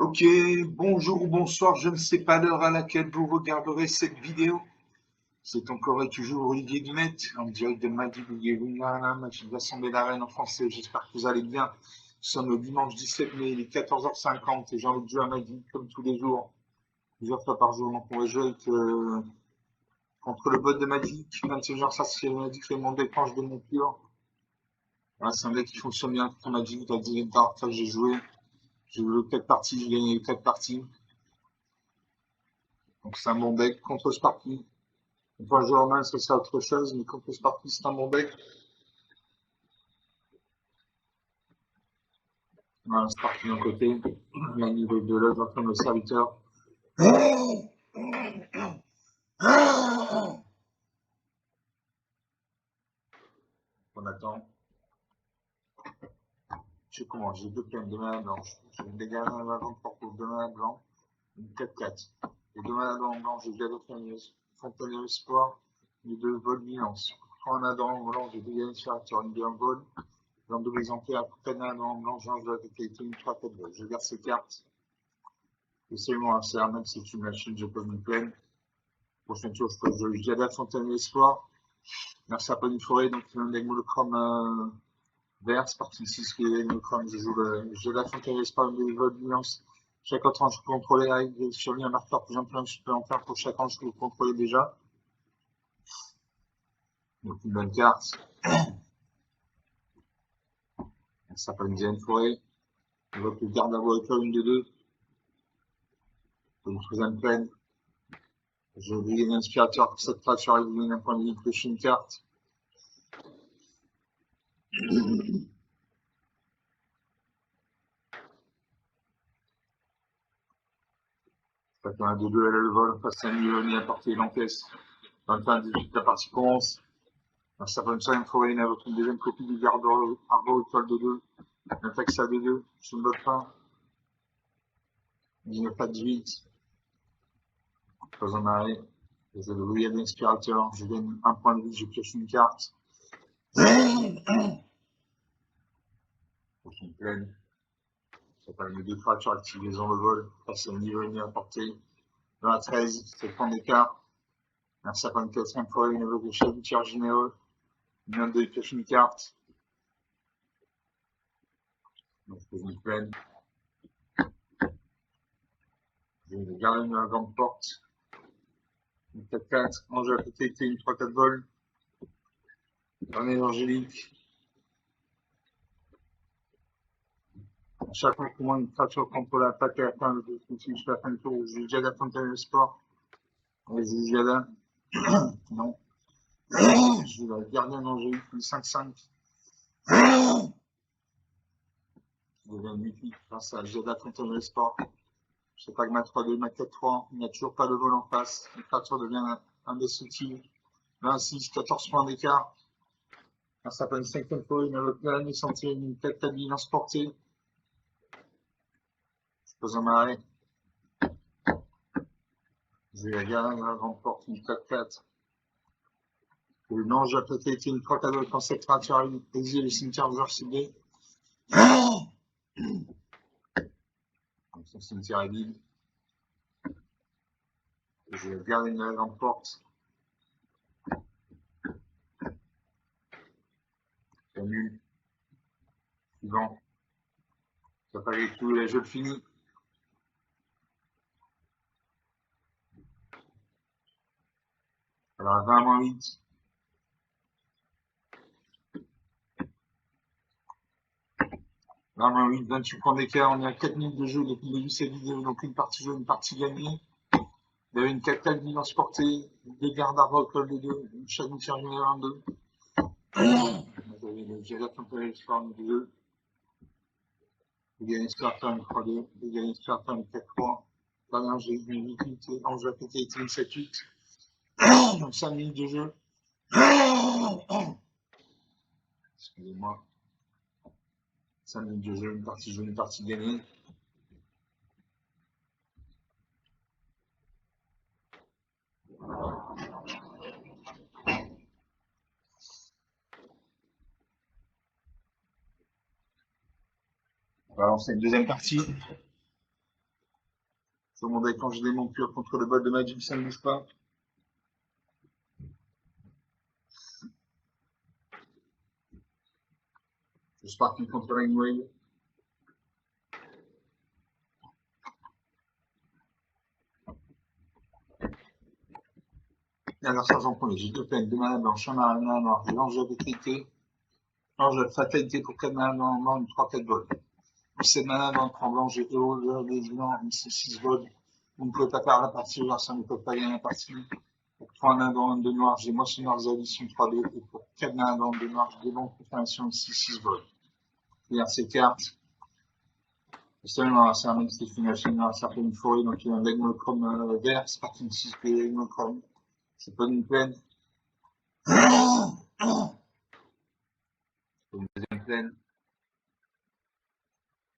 Ok, bonjour ou bonsoir, je ne sais pas l'heure à laquelle vous regarderez cette vidéo. C'est encore et toujours Olivier Guimet, en direct de Madi Bouguerouna, match de l'Assemblée d'Arène en français. J'espère que vous allez bien. Nous sommes le dimanche 17 mai, il est 14h50 et j'ai envie de jouer à Madi, comme tous les jours, plusieurs fois par jour. Donc on va jouer contre le bot de Magic. 21h, ça c'est Magic, c'est mon déclenche de mon pure. Voilà, c'est un deck qui fonctionne bien contre Magic, la deuxième partie que j'ai joué. J'ai joué 4 parties, j'ai gagné 4 parties. Donc c'est un bon deck contre Sparky. Enfin, joueur main, ça c'est autre chose, mais contre Sparky, c'est un bon deck. Voilà, Sparky d'un côté, il y a un niveau de l'autre, en train de serviteur. On attend. Je sais comment, j'ai deux plaines de mana blanche. J'ai une dégâts dans la vente pour deux mana blanc, une 4-4. Et deux mana blanc, j'ai déjà d'autres Fontaine Espoir, les deux vols Milance. Quand on a dans blanc, j'ai dégâts sur une bien vol. Dans deux exemplaires, Fontaine dans blanc, j'ange de la qualité, une 3-4 vol. Je garde ces cartes. Et seulement un CR, même si c'est une machine, je peux me plaindre. Prochaine tour, je peux jouer Jada Fontaine Espoir. Merci à Pony Forêt, donc il y a un deck monochrome vert, c'est parti 6 qui est monochrome. Je joue le Jada Fontaine Espoir, une vol Nuance. Chaque autre range contrôlé avec sur lui un marqueur plus un supplémentaire pour chaque range que vous contrôlez déjà. Donc une bonne carte. Ça s'appelle une Diane Forêt. On voit que garde la voie une de deux. Une troisième pleine. Je vais gagner un inspirateur pour cette créature avec un point de vie, pêcher une carte. Ça fait un 2-2, elle a le vol, face à un millionnaire à portée, il encaisse. 21-18, la partie commence. Ça peut me faire une forêt, avec une deuxième copie du garde arbre étoile de 2. Un taxe à B2, je ne bloque pas. 19 à 18. Pas en arrêt. Je le louis à l'inspirateur. Je gagne un point de vie, je pioche une carte. Prochaine pleine. Ça permet deux créatures activées dans le vol. Face à un niveau à portée. Dans la 13, 7 points d'écart. Merci à 24 forêt, une évocation du tir généreux. Une 22, il pioche une carte. Donc, je pose une pleine. Je vais garder une grande porte. Une 4-4. Ange à côté, une 3-4 vols. Un évangélique. À chaque fois que moi une créature contre l'attaque à la fin de continue jusqu'à la fin du tour, je joue Jada Fontaine de Sport. Et je joue Jada. Non. Je joue la gardienne angélique, une 5-5. Je deviens 8-8 grâce à Jada Fontaine de Sport. Je sais pas que ma 3-2, ma 4-3, il n'y a toujours pas de vol en face. La créature devient indestructible. 26, 14 points d'écart. Ça s'appelle une 5e fois, une européenne, une centième, une 4 bilances portée. Je pose un arrêt. Je vais la garder dans la grande porte, une 4-4. Le ange a peut-être été une 3-4 quand cette créature a exilé le cimetière de Georges Ciblé. Donc son cimetière est vide. Je vais garder une grande porte. C'est nul. Suivant. Ça n'a pas les tout, les jeux finis. Alors 20-8. 20-8, 28 points d'écart. On est à 4 minutes de jeu depuis le début de cette vidéo. Donc une partie jouée, une partie gagnée. Il y avait une 4-4 bilances portée, des gardes à rock, de 2, une chaîne de tir général 2. J'ai la tempérée de forme de 2. Vous gagnez Starter une 3-2. Vous gagnez Starter une 4-3. Dernière, j'ai eu une 8-8. Ange a pété une 7-8. Donc 5 minutes de jeu. Excusez-moi. 5 minutes de jeu, une partie jouée, une partie gagnée. On va lancer une deuxième partie. Demandez quand j'ai des montures contre le bol de Magic, ça ne bouge pas. Je suis parti contre Rainway. Et alors ça, j'en prends. J'ai deux peines, deux manas blanches, un mana noir. J'ai l'ange de fatalité. L'ange de fatalité pour 4 manas dans une 3-4 vols. 7 manas dans le cran blanc, j'ai héros, des blancs, une 6 vols. Vous ne pouvez pas perdre la partie, alors ça ne peut pas gagner la partie. Pour 3 manas dans 2 noirs, j'ai Moissonneurs addition 3-2. Et pour 4 manas dans 2 noirs, j'ai des bons confirmations ici 6 vols. Regarde ces cartes. Seulement, c'est un mec qui fait une chaîne dans un certain forêt, donc il a un Legmochrome vert, c'est parti de 6 de Legmochrome. C'est pas une plaine. C'est une deuxième plaine.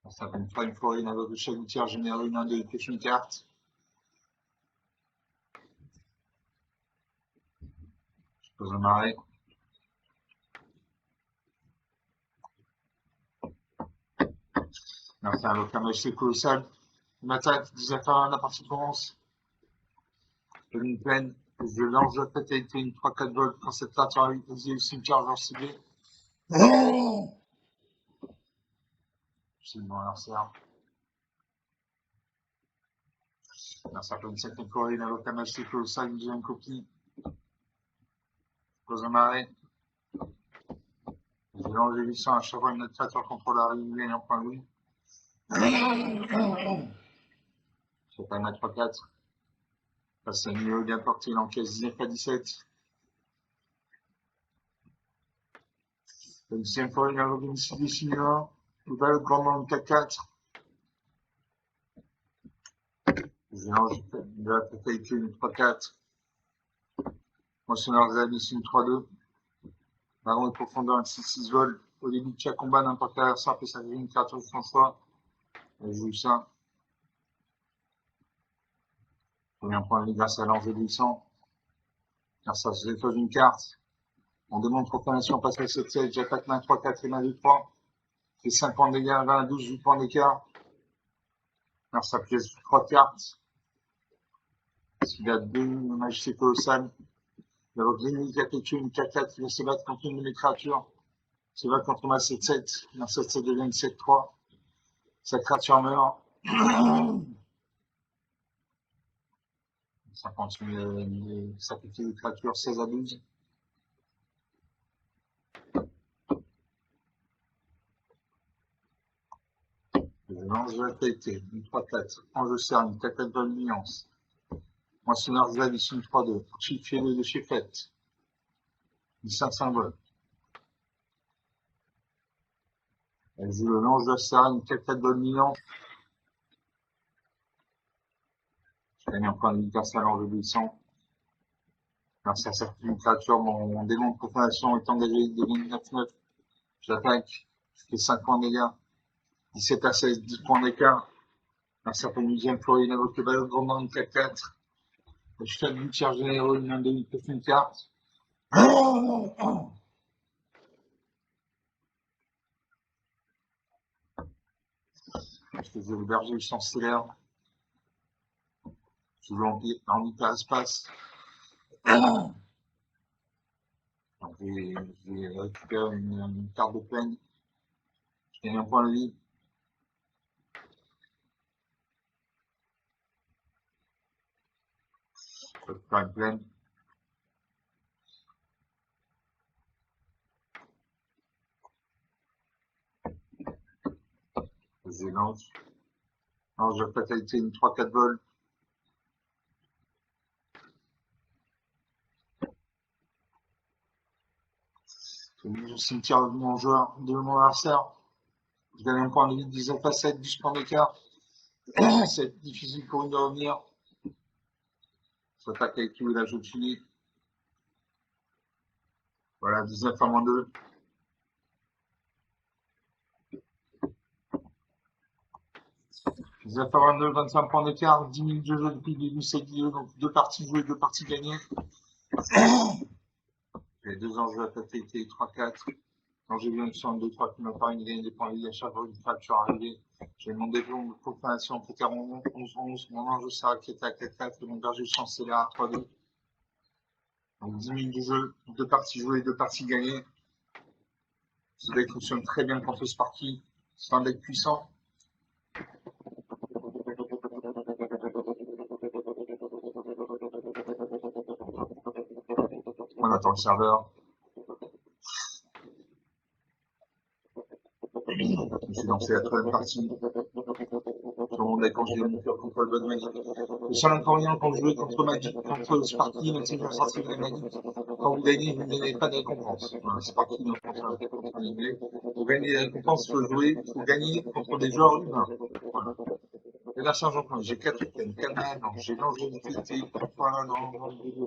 Ça fait une forêt, une avocat de chaque gouttière générale, une de pioche une carte. Je pose un marais. C'est un locamage, c'est colossal. Il m'attaque, 10 à la partie commence. Je fais une plaine. Je lance la fatalité, une 3-4 volts. Quand cette carte arrive, vas-y, aussi une charge en ciblé. C'est une adversaire. Ça fait une cinquième forêt, une locamage, c'est colossal, une deuxième copie. Je pose un marais. Je lance les 800 à chaque fois une autre créature contre la rive, et en point oui. Je fais pas une 3-4. Passe à niveau bien porté, il encaisse 19 à 17. La deuxième fois, il a organisé des signaux. Il va le grand dans le 4-4. Je lance de la fatalité une 3-4. Moissonneur des Abysses une 3-2. Baron de profondeur une 6-6 vol. Au début de chaque combat, n'importe quel adversaire peut s'arriver une créature de son choix. Je joue ça. Je viens prendre grâce à l'ange de 800. Car ça se dépose une carte. On demande profanation, passe à 7-7. J'attaque main 3-4 et main 2-3. Fait 5 points de dégâts, 20 à 12, 8 points d'écart. Alors ça pièce 3 cartes. Il a 2 magie colossales. Il a obtenu une 4-4 qui va se battre contre une de mes créatures. Se battre contre ma 7-7. La 7-7 devient une 7-3. Sa créature meurt. Ça continue de sacrifier des créatures 16 à 12. Je lance de la qualité, une 3-4. Ange de cercle, une 4-4 de nuance. Moissonneur de la vie, une 3-2. Chiffre de chez Fête. Une 5 symboles. Elle joue le l'ange de la cercle, une 4-4 de nuance. Je gagne un point de vitesse à l'ange de 800. Quand ça s'appelle une créature, mon démon de profondation est engagé de 9-9. J'attaque, je fais 5 points de dégâts. 17 à 16, 10 points d'écart. Un certain deuxième fois, il invoque le ballon grandement une 4-4. Je fais une tiers généraux, une main de 8 une carte. Je faisais le berger sans stellaire. Je joue en hyperespace. J'ai récupéré une carte de plaine. Je gagne un point de vie. Je peux faire une plaine. Je lance. Alors, j'ai fatalité une 3-4 vols. Je mise au cimetière de mon joueur, de mon adversaire. Je gagne un point de vie, 19 à 7, 10 points d'écart. C'est difficile pour une de revenir. J'attaque avec tout, et là je finis. Voilà, 19 à moins 2. 19 à 22, 25 points d'écart, 10 minutes de jeu depuis le début de cette vidéo, donc 2 parties jouées, 2 parties gagnées. J'ai 2 enjeux à fatalité, 3-4. Quand j'ai vu une 62-3 qui m'a pas une gagne des points de vie à chaque fois une fracture arrivée, j'ai demandé de profanation pour 41 11-11, mon ange Sarah qui était à 4-4 et mon berger chancelier à 3-2. Donc 10 minutes de jeu, 2 parties jouées, 2 parties gagnées. Ce deck fonctionne très bien contre Sparky. C'est un deck puissant. On attend le serveur. Je me suis lancé la troisième partie. Sur mon deck quand j'ai eu mon cœur contre le Bud Magic. Le seul inconvénient quand vous jouez contre Sparky, même si je sorti de la Magic, quand vous gagnez, vous ne gagnez pas de récompense. Voilà, Sparky ne pense pas contre l'anglais. Pour gagner des récompenses, il faut jouer, il faut gagner contre des joueurs humains. Voilà. Et là, change en j'ai 4 items, 4 manas, j'ai longévité, 3 manas dans le jeu.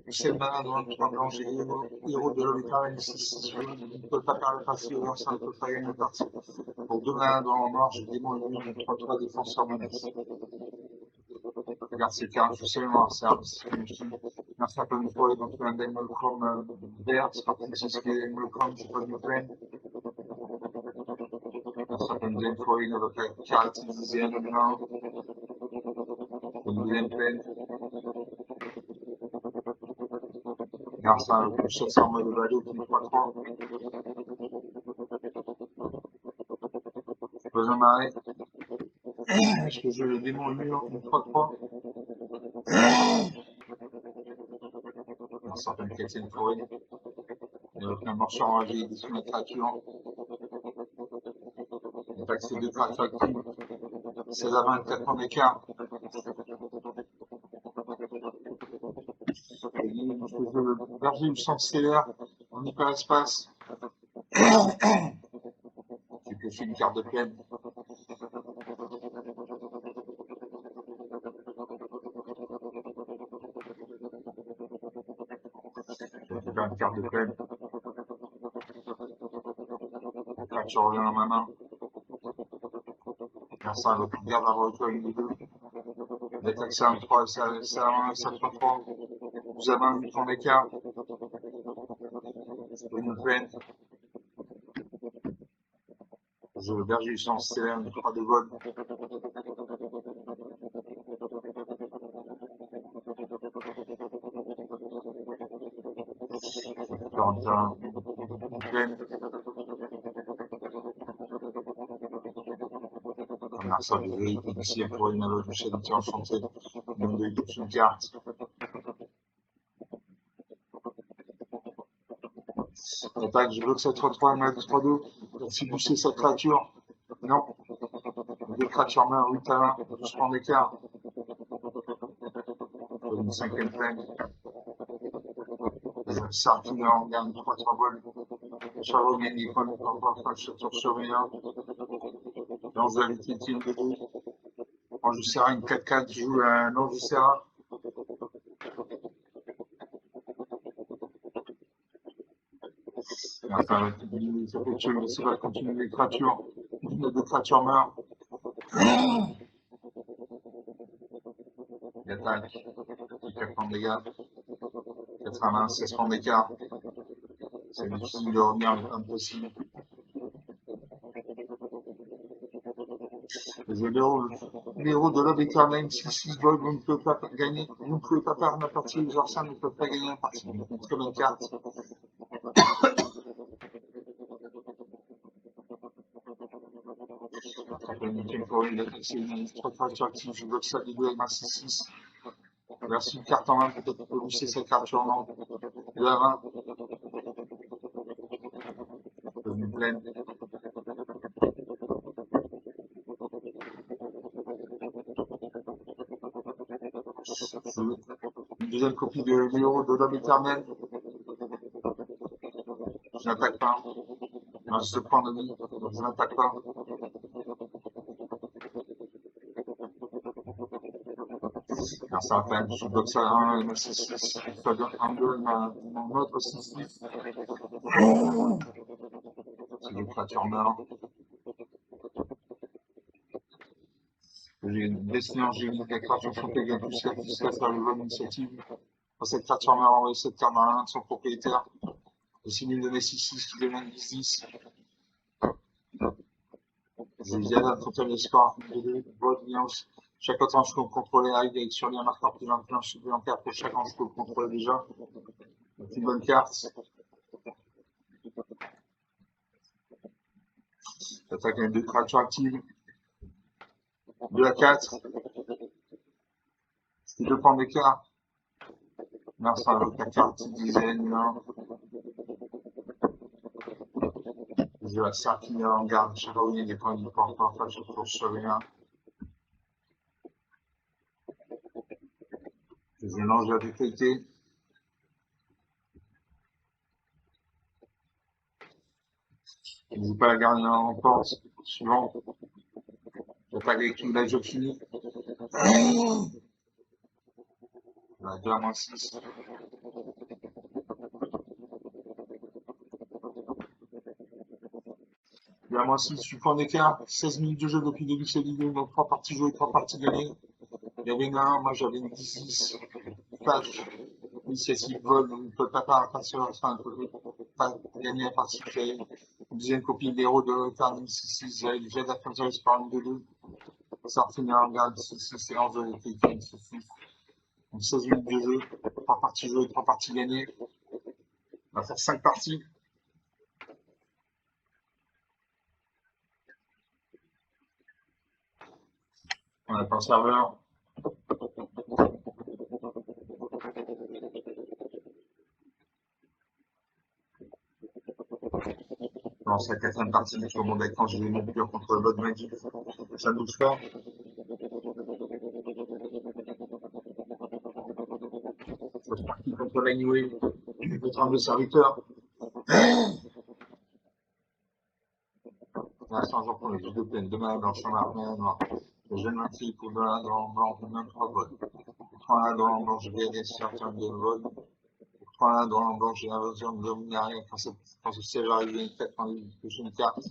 7 manas dans le 3 blanc, j'ai héros de l'Ovitar 6. Je ne peux pas faire la partie, alors ça ne peut pas gagner la partie. Pour 2 manas dans le noir, j'ai démon et 3 défenseurs menaces. Regarde ces cartes, je sais mémoire, c'est un certain fois, donc un Diamond Chrome vert, c'est pas comme si c'était Diamond Chrome, j'ai pas de plein. Un certain Diamond Foil avec la carte utilisée à le blanc. Une deuxième pleine. Regarde ça, le chasseur en mode ballot qui me croit 3. Besoin d'arrêt. Est-ce que je le démon mur, une 3-3. Un certain Captain Foil. Et avec un marchand enragé dessus la créature. On attaque ces deux créatures actives. 16 à 24 points d'écart. Je peux jouer le berger du centre stellaire en hyperespace. J'ai pioché une carte de plaine. Je vais faire une carte de plaine. La créature revient dans ma main. Faire ça avec une garde avant le une des deux. L'attaque c'est un 3, c'est un 3-3. Vous avez un 8 points d'écart. Une plaine. Je le berger du centre stellaire, une 3 de vol. Faire un terrain. Une plaine. Un arceau de grille, ici pour une alloge du chef enchanté. Nom de une carte. Attaque, je bloque cette 3-3, elle 3-2. Si booster cette créature. Non. Deux créatures main, 8 à 1, 12 points d'écart. Une cinquième plaine. Sarkin en gagne 3-3 vols. Charlot gagne des points de temps, sur surveillant. Lance de l'utilité de deux. Ange Serra, une 4-4, joue un Ange Serra. Enfin, ça fait tuer, mais ça va continuer les créatures. Les deux créatures meurent. Il attaque. 4 points de dégâts. 80, 16 points d'écart. C'est difficile de revenir, mais impossible. L'héros de l'Homme éternel, 6-6 gold, vous ne pouvez pas gagner, vous ne pouvez pas perdre la partie, les oursins ne peuvent pas gagner la partie. Une très bonne carte. Trois créatures actives, je bloque ça des deux avec ma 6-6. Verse une carte en main, peut-être qu'on peut booster cette carte en main. 2 à 20. Une pleine. Une deuxième copie de l'héros de l'Homme éternel. Je n'attaque pas. Il reste 2 points de vie, donc je n'attaque pas. Alors ça va faire je bloque ça à 1, ma 6-6. Ça donne 1-2, mon autre 6-6. C'est des créatures meurent. J'ai une destinée angélique, la créature sont égales jusqu'à faire le vol d'initiative. Cette créature meurt envoyer cette carte à l'un de son propriétaire. Possible de mettre 6-6 qui demande 10-10. Je les aide à contrôler les scores. Bonne nuance. Chaque autre je peux contrôler la direction d'un marqueur plus un planche supplémentaire pour chaque je peux le contrôler déjà. Donc une bonne carte. J'attaque avec 2 créatures actives. 2 à 4. C'est 2 points d'écart. Là, ça rajoute la carte dizaine, là. Je vais la serpiller en garde. Je sais pas où il y a des points de porte enfin, je trouve sur rien. Je lance la difficulté. N'hésite pas à la garder en porte. Suivant. J'attaque avec tout la job fini. La 2 à moins 6. Il y a moins 6, je suis point d'écart. 16 minutes de jeu depuis le début de cette vidéo. Donc 3 parties jouées, 3 parties gagnées. Il y avait une 1, moi j'avais une 10-10. Flash. Initiative vol, on ne peut pas passer enfin, on ne peut pas gagner la partie. Une deuxième copie d'héros de Carnage 6-6. J'ai la fin de par une 2-2. Ça finit en garde 6-6 séance de Taken 6-6. Donc 16 minutes de jeu, 3 parties jouées, 3 parties gagnées. On va faire 5 parties. On n'a pas un serveur. On lance la 4ème partie sur mon deck quand je vais mon pure contre le bot magic. Ça ne bouge pas. C'est parti contre l'annué. Le 32 serviteurs. Pour l'instant, j'en prends les 2 plaines. Demain, blanche, noir, noir. Je jeune un fil pour demain, dans blanc, même 3 vols. Pour 3 dans blanc, je vais aller sur un 2 vols. Pour 3 dans blanc, j'ai l'invasion de Dominaria. Quand ce siège arrive, il y a une 4 quand il touche une carte.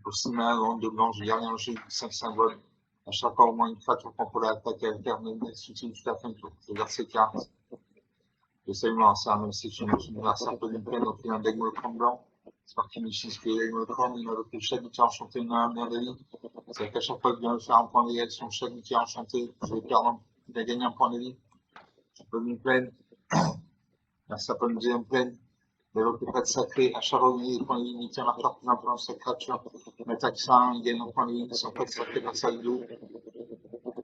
Pour 6 mains, dans 2 blancs, j'ai gardé un jeu 5 symboles. À chaque fois, au moins une créature contrôlée attaque alterne, s'utilise toute la fin de tour. Je garde ces cartes. J'essaie de me lancer un même si je me lance un peu d'une peine, donc il y a un deck molotron blanc. C'est parti, Michis, que les molotron, il m'a le chaque qui a enchanté une main de vie. C'est qu'à chaque fois que je viens faire un point d'égal, son chaque qui a enchanté, je vais perdre, il a gagné un point de vie. Je peux une plaine. Là, ça peut une deuxième plaine. Développer pas de sacré, à chaque fois qu'il y a des points de vie, il tient marqueur plus important sur cette créature. Il attaque ça, il gagne un point de vie, sans pas de sacré par sa vidéo.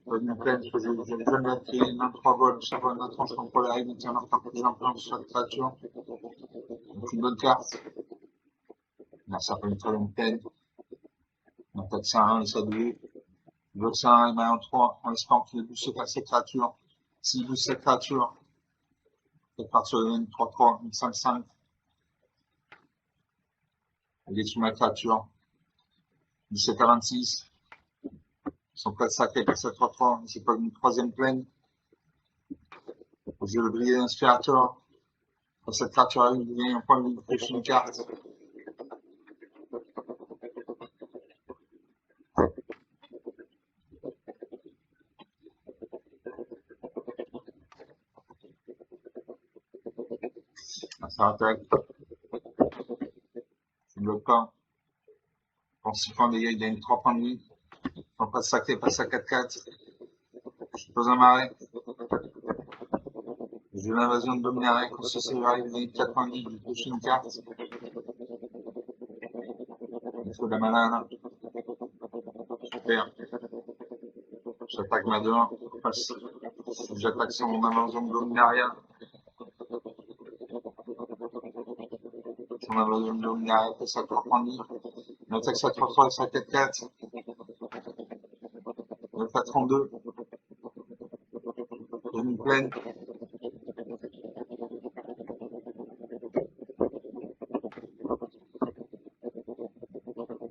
Une plaine, je vais mettre 23 vols, chaque fois 23, je contrôle la règle, il tient marqueur plus important sur cette créature. Donc une bonne carte. Là, ça peut une très longue plaine. On attaque ça 1 et ça 2. Bloc ça 1 et main en 3, en espérant qu'il booste pas cette créature. S'il booste cette créature, il part sur une 3-3, une 5-5. Il est sous ma créature. 17 à 26. Son prêt sacré passe à 3-3. C'est pas une troisième plaine. Je vais le briller l'inspirateur. Quand cette créature arrive, il gagne un point de vie, pêche une carte. Ça attaque. Je ne bloque pas. Pour 6 points de dégâts, il gagne 3 points de vie. Son prêt sacré passe à 4-4. Je pose un marais. J'ai l'invasion de Dominaria. Quand ce save arrive, il gagne 4 points de vie, je pêche une carte. Il faut de la mana là. Super. J'attaque ma 2-1. J'attaque sur mon invasion de Dominaria. Son invasion de Dominaria passe à 3 points de vie. On attaque ça 3-3 et ça 4-4. On est à 32. J'ai une plaine.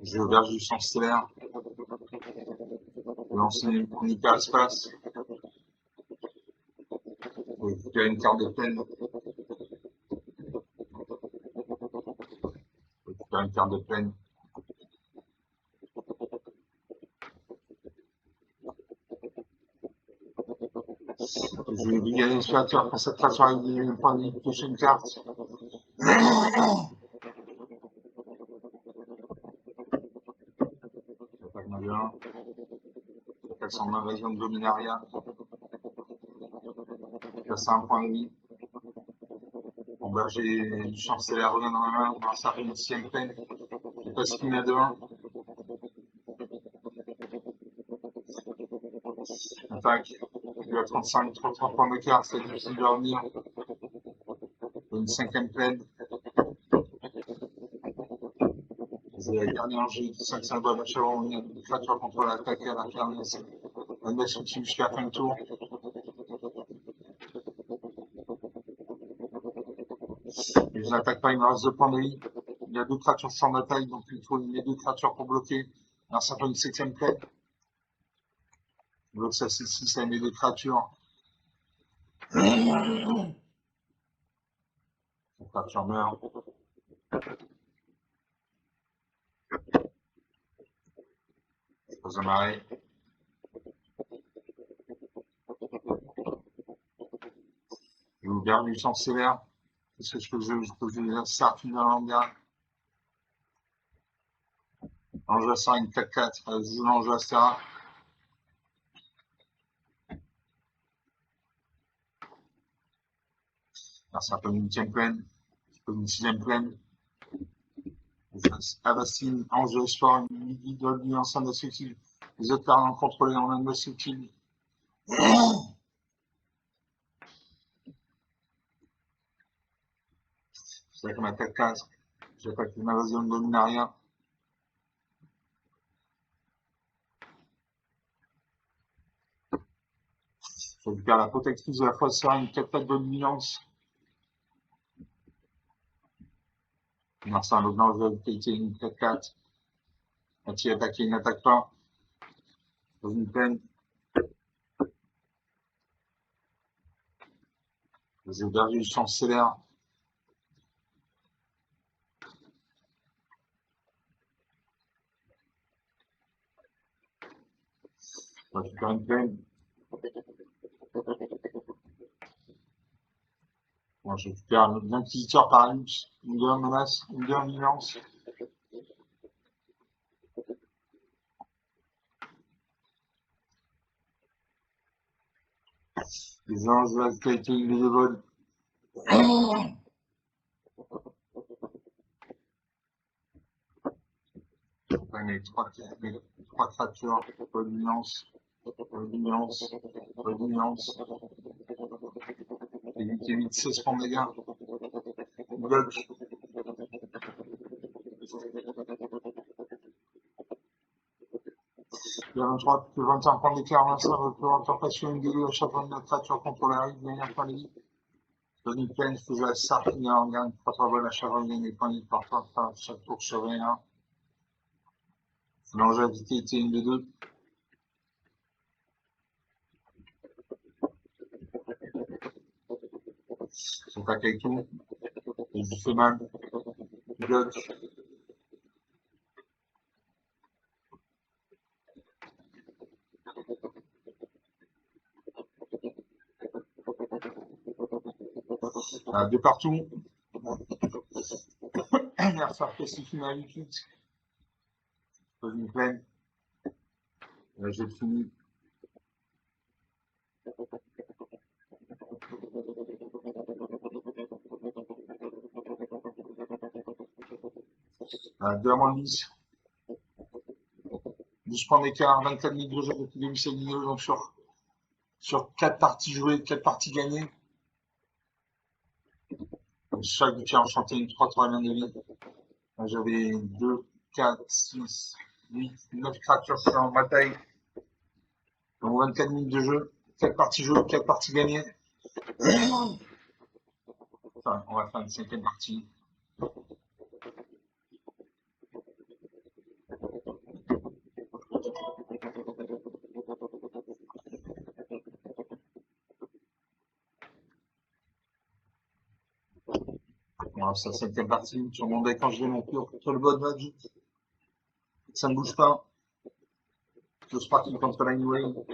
Je verge du sang stellaire. Je lance une hyperespace. Je vais récupérer une carte de plaine. Je vais récupérer une carte de plaine. Je vais briller l'inspirateur. Quand cette créature arrive, il y a un point de vie, touche une carte. J'attaque ma gueule. J'attaque son invasion de Dominaria. Passe à un point de vie. Bon bah j'ai du chanceler rien dans la main, on va faire une sixième peine. J'ai pas ce qu'il met de 1. Attaque. Il a 35, 33 points d'écart, c'est difficile de revenir. Une cinquième peine. J'ai la dernière G, 5 symboles à chaque fois, une créature contre l'attaque à la ferme. Un destructif jusqu'à la fin de tour. Et je n'attaque pas, il me reste 2 points de vie. Il y a 2 créatures sur champ de bataille, donc il faut les 2 créatures pour bloquer. Alors ça fait une 7ème peine. Donc ça c'est 6 avec les 2 créatures. La créature meurt. Je pose un arrêt. J'ai ouvert du chanceler. Qu'est-ce que je faisais? Je faisais la Sartre dans l'angare. L'Anjassa, une 4-4. Je joue l'Anjassa. Alors c'est un peu une 8ème pleine. Un peu une 6ème pleine. Avacine, Ange de Sport, Midi, Dolby, ensemble destructive. Les autres cartes contrôlés en un destructive. C'est comme un 4-4. J'attaque une invasion de Dominaria. Je récupère la protectrice de la fosse, une 4-4 de dominance. Merci à l'autre de qualité, une 4-4. Quand il attaque, il n'attaque pas. Dans une peine. J'ai perdu du chanceler. Je récupère une peine. Bon, je récupère l'inquisiteur Paralyx, une 2 menace, une 2 dominance. Les anges de la qualité, les deux vols. Les 3 créatures, dominance, dominance, dominance. Et 8 et 8, 16 points de dégâts. Bloc. Il y a 23, plus 21 points d'écart, là, ça va pouvoir faire passer une gueule à chaque fois de notre créature contre la rive, gagner un point de vie. Donne une peine, je faisais la sartine, on gagne 3 balles à chaque fois, gagne des points de vie parfois, chaque tour sur rien. Longévité était une de 2. C'est pas avec tout. Et je fais mal. Bloc. De partout. Merci à spécifique à 8. Pose une pleine. J'ai fini. Deux à moins de 10. 12 points d'écart, 24 minutes de jeu depuis le début de cette vidéo. Donc sur 4 parties jouées, 4 parties gagnées. Chaque bouquet enchanté, une 3 de vie. J'avais 2, 4, 6, 8, 9 créatures sur en bataille. Donc 24 minutes de jeu, 4 parties jouées, 4 parties gagnées. Enfin, on va faire une 5e partie. Voilà, c'est la 5e partie. Sur mon deck, quand je vais mon tour contre le bot Magic, ça ne bouge pas. Je sparking contre la New Wave.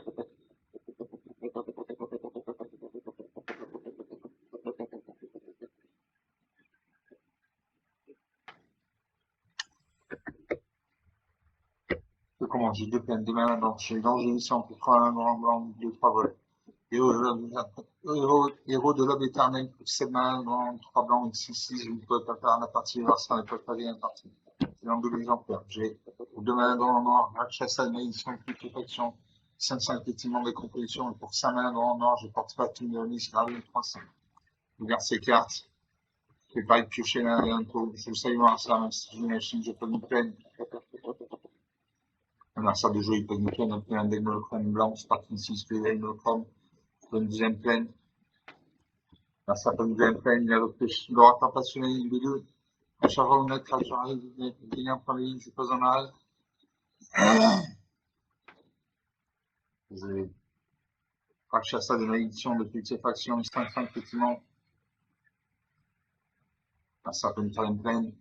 j'ai deux pleines de main, donc j'ai l'angélisson pour prendre un grand blanc, 2-3 volets. Héros de l'aube éternel pour 7 mains, grand, 3 blancs, 6-6, je ne peux pas faire la partie, l'instant ne peut pas bien partie. C'est dans deux exemplaires. J'ai pour 2 mains dans le noir, Rakshasa, malédiction, putréfaction, 5 étiments de composition, et pour 5 mains dans le noir, je porte pas tout le nis, gravé 300. Je regarde ces cartes. Je vais pas être pioché l'un et l'autre. Je sais voir ça, même si j'imagine que je peux une peine. Alors, ça, de jeu, il peut une peine, un peu un démonochrome blanc, c'est parti ici, je fais démonochrome. Une deuxième pleine. Là, ça peut une deuxième pleine, il y a l'autre temps passionné, une des deux. À chaque fois, on met, quand j'arrive, il y a un premier, je pose en arrêt. J'ai Rakshasa de malédiction, de putréfaction, 5 effectivement. Là, ça peut une faire une pleine.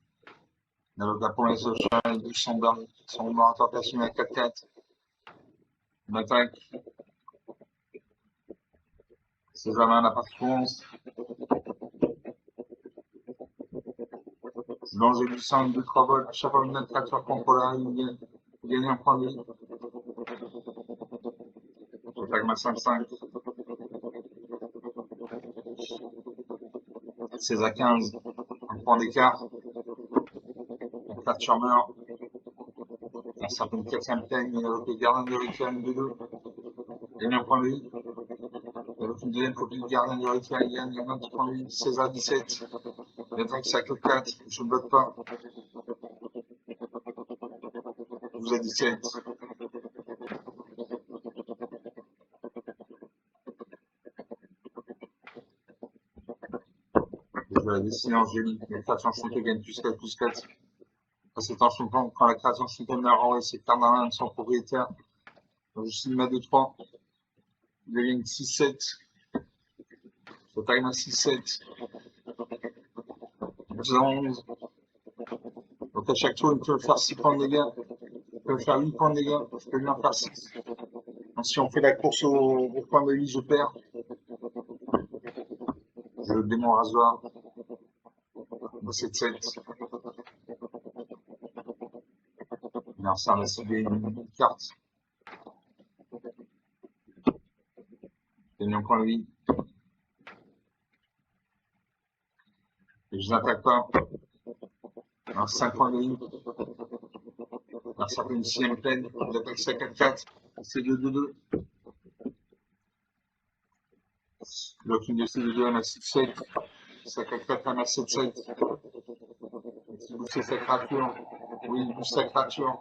La promesse de chat, les douze sont blancs, encore passionnés à 4-4. On attaque. César, la partie 11. Danger du sang, 2-3 vols. À chaque fois, une créature contrôleur, il gagne un point de vie. J'attaque ma 5-5. César 15. Un point d'écart. La créature meurt. Là, ça fait une 4ème peine. Il y a le gardien de rituel, 2-2. Il gagne un point de vie. Il y a une deuxième copie de gardien de rituel, il gagne un autre point de vie. César 17. Il attaque ça que 4. Je ne bloque pas. 12 à 17. Je vais la dessiner angélique. La création chantée gagne plus 4. À cet enchantement, quand la création chantée meurt, envoie ses cartes dans l'un de son propriétaire. Donc, je signe ma 2-3. Il devient 6-7. Je taille ma 6-7. 12 à 11. Donc, à chaque tour, il peut faire 6 points de dégâts. Il peut faire 8 points de dégâts. Je peux bien faire 6. Donc, si on fait la course au point de vie, je perds. Je démon rasoir. 7-7. Non, ça va cibler une carte. J'ai un point de vie. Et je n'attaque pas. Alors, 5 points de vie. Alors, ça fait une 6ème pleine. J'attaque ça 4-4. C'est 2-2-2. Donc, une de ces 2-2 à ma 6-7. Ça 4-4 à ma 7-7. C'est booster sa créature. Oui, il booste sa créature.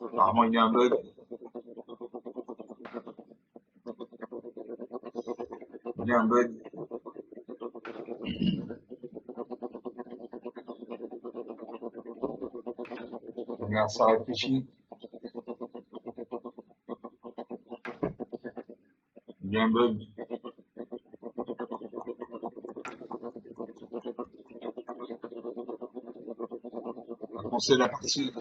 Apparemment, il y a un bug. Il y a un bug. Regarde, ça réfléchit. Il y a un bug. On va commencer la partie.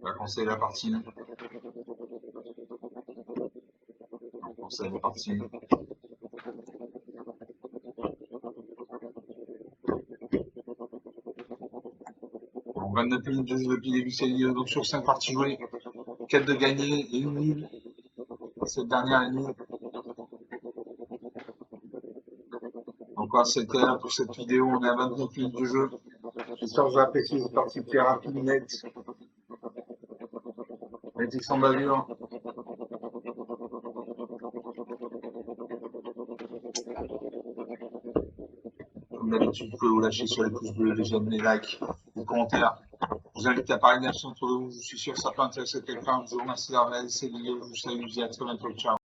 On va commencer la partie. On va commencer la partie. Bon, 29 minutes de jeu depuis le début, c'est donc sur 5 parties jouées. 4 de gagné et une nulle. Cette dernière est nulle. Donc voilà, c'était là pour cette vidéo. On est à 29 minutes de jeu. J'espère que vous avez apprécié cette partie très rapide, nette. Nette et sans bavure. Comme d'habitude, vous pouvez vous lâcher sur les pouces bleus, les j'aime, les likes, les commentaires. Je vous invite à parler d'action entre vous. Je suis sûr que ça peut intéresser quelqu'un. Je vous remercie d'avoir regardé cette vidéo. Je vous salue. Je vous dis à très bientôt. Ciao.